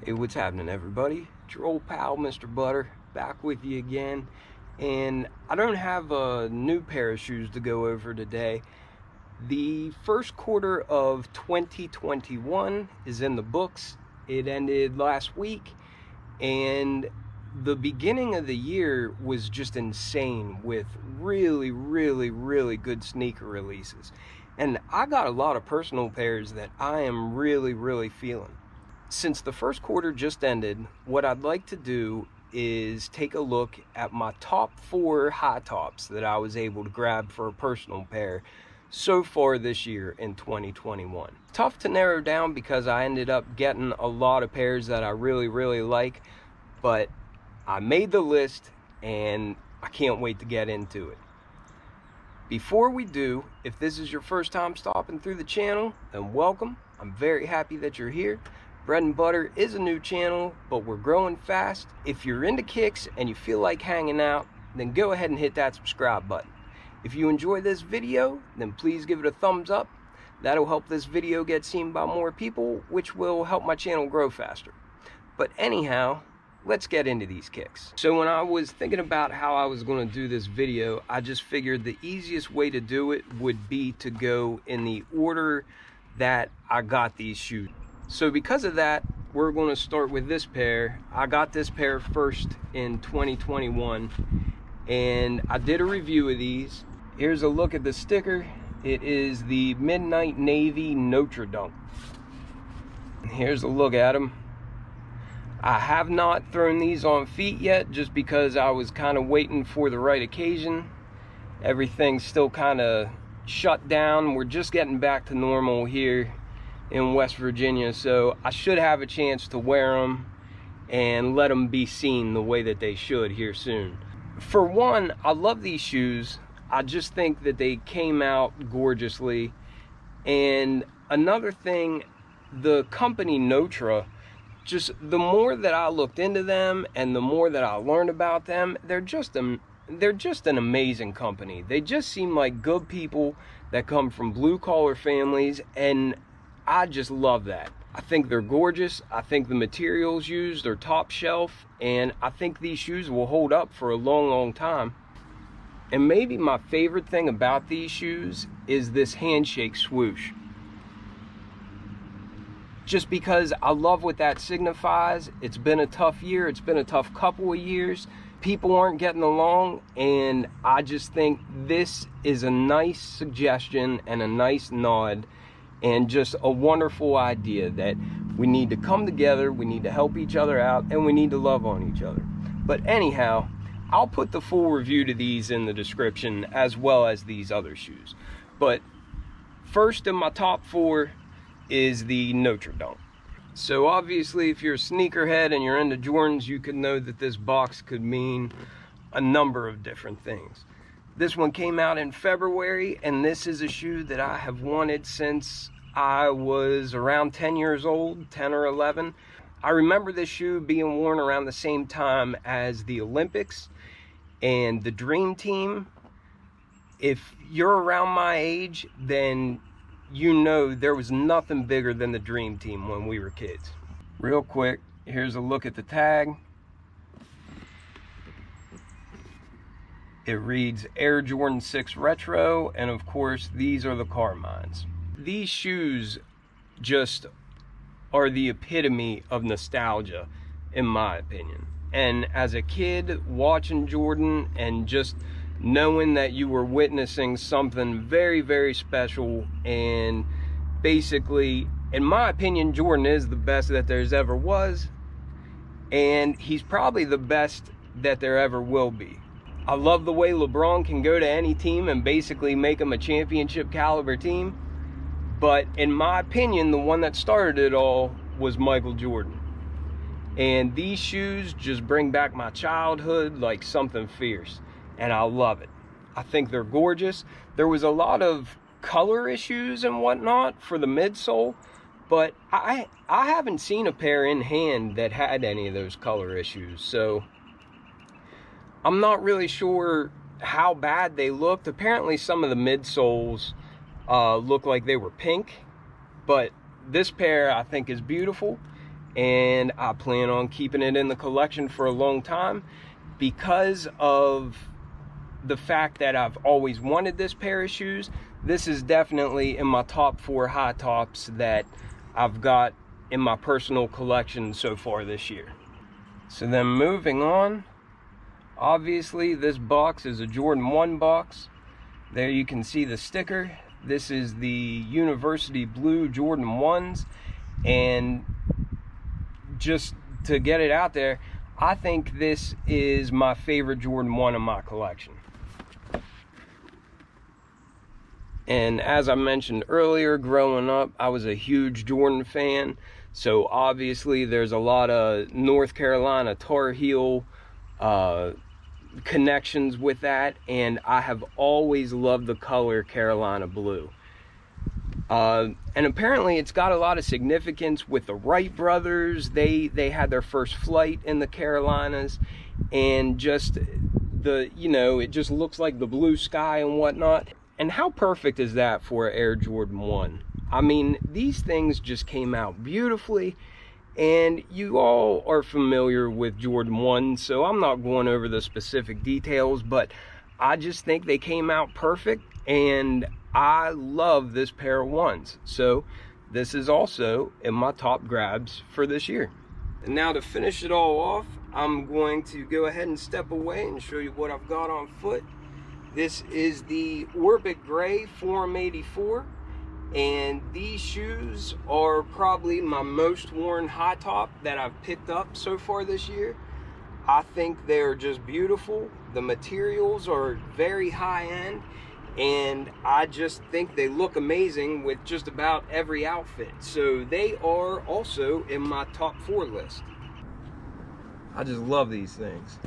Hey, what's happening, everybody? It's your old pal, Mr. Butter, back with you again. And I don't have a new pair of shoes to go over today. The first quarter of 2021 is in the books. It ended last week, and the beginning of the year was just insane with really good sneaker releases. And I got a lot of personal pairs that I am really feeling. Since the first quarter just ended, what I'd like to do is take a look at my top 4 high tops that I was able to grab for a personal pair so far this year in 2021. Tough to narrow down because I ended up getting a lot of pairs that I really like, but I made the list and I can't wait to get into it. Before we do, if this is your first time stopping through the channel, then welcome. I'm very happy that you're here. Bread and Butter is a new channel, but we're growing fast. If you're into kicks and you feel like hanging out, then go ahead and hit that subscribe button. If you enjoy this video, then please give it a thumbs up. That'll help this video get seen by more people, which will help my channel grow faster. But anyhow, let's get into these kicks. So when I was thinking about how I was going to do this video, I just figured the easiest way to do it would be to go in the order that I got these shoes. So because of that, we're going to start with this pair. I got this pair first in 2021, and I did a review of these. Here's a look at the sticker. It is the Midnight Navy Notre Dunk. Here's a look at them. I have not thrown these on feet yet, just because I was kind of waiting for the right occasion. Everything's still kind of shut down. We're just getting back to normal here in West Virginia, so I should have a chance to wear them and let them be seen the way that they should here soon. For one, I love these shoes. I just think that they came out gorgeously. And another thing, the company Notre, just the more that I looked into them and the more that I learned about them, they're just an amazing company. They just seem like good people that come from blue-collar families, and I just love that. I think they're gorgeous. I think the materials used are top shelf, and I think these shoes will hold up for a long time. And maybe my favorite thing about these shoes is this handshake swoosh. Just because I love what that signifies. It's been a tough year. It's been a tough couple of years. People aren't getting along, and I just think this is a nice suggestion and a nice nod, and just a wonderful idea that we need to come together, we need to help each other out, and we need to love on each other. But anyhow, I'll put the full review to these in the description, as well as these other shoes. But first in my top 4 is the Notre Dunk. So obviously, if you're a sneakerhead and you're into Jordans, you could know that this box could mean a number of different things. This one came out in February, and this is a shoe that I have wanted since I was around 10 years old, 10 or 11. I remember this shoe being worn around the same time as the Olympics and the Dream Team. If you're around my age, then you know there was nothing bigger than the Dream Team when we were kids. Real quick, here's a look at the tag. It reads Air Jordan 6 Retro, and of course these are the Carmines. These shoes just are the epitome of nostalgia, in my opinion. And as a kid, watching Jordan and just knowing that you were witnessing something very special, and basically, in my opinion, Jordan is the best that there's ever was, and he's probably the best that there ever will be. I love the way LeBron can go to any team and basically make them a championship caliber team. But in my opinion, the one that started it all was Michael Jordan. And these shoes just bring back my childhood like something fierce. And I love it. I think they're gorgeous. There was a lot of color issues and whatnot for the midsole, but I haven't seen a pair in hand that had any of those color issues. So I'm not really sure how bad they looked. Apparently some of the midsoles look like they were pink, but this pair I think is beautiful, and I plan on keeping it in the collection for a long time because of the fact that I've always wanted this pair of shoes. This is definitely in my top 4 high tops that I've got in my personal collection so far this year. So then moving on, obviously this box is a Jordan 1 box. There you can see the sticker. This is the University Blue Jordan 1s, and just to get it out there, I think this is my favorite Jordan 1 in my collection. And as I mentioned earlier, growing up, I was a huge Jordan fan. So obviously there's a lot of North Carolina Tar Heel connections with that. And I have always loved the color Carolina blue. And apparently it's got a lot of significance with the Wright brothers. They had their first flight in the Carolinas, and just it just looks like the blue sky and whatnot. And how perfect is that for an Air Jordan 1? I mean, these things just came out beautifully, and you all are familiar with Jordan 1, so I'm not going over the specific details, but I just think they came out perfect, and I love this pair of 1s. So this is also in my top grabs for this year. And now to finish it all off, I'm going to go ahead and step away and show you what I've got on foot. This is the Orbit Gray Forum 84, and these shoes are probably my most worn high top that I've picked up so far this year. I think they're just beautiful. The materials are very high end, and I just think they look amazing with just about every outfit. So they are also in my top 4 list. I just love these things.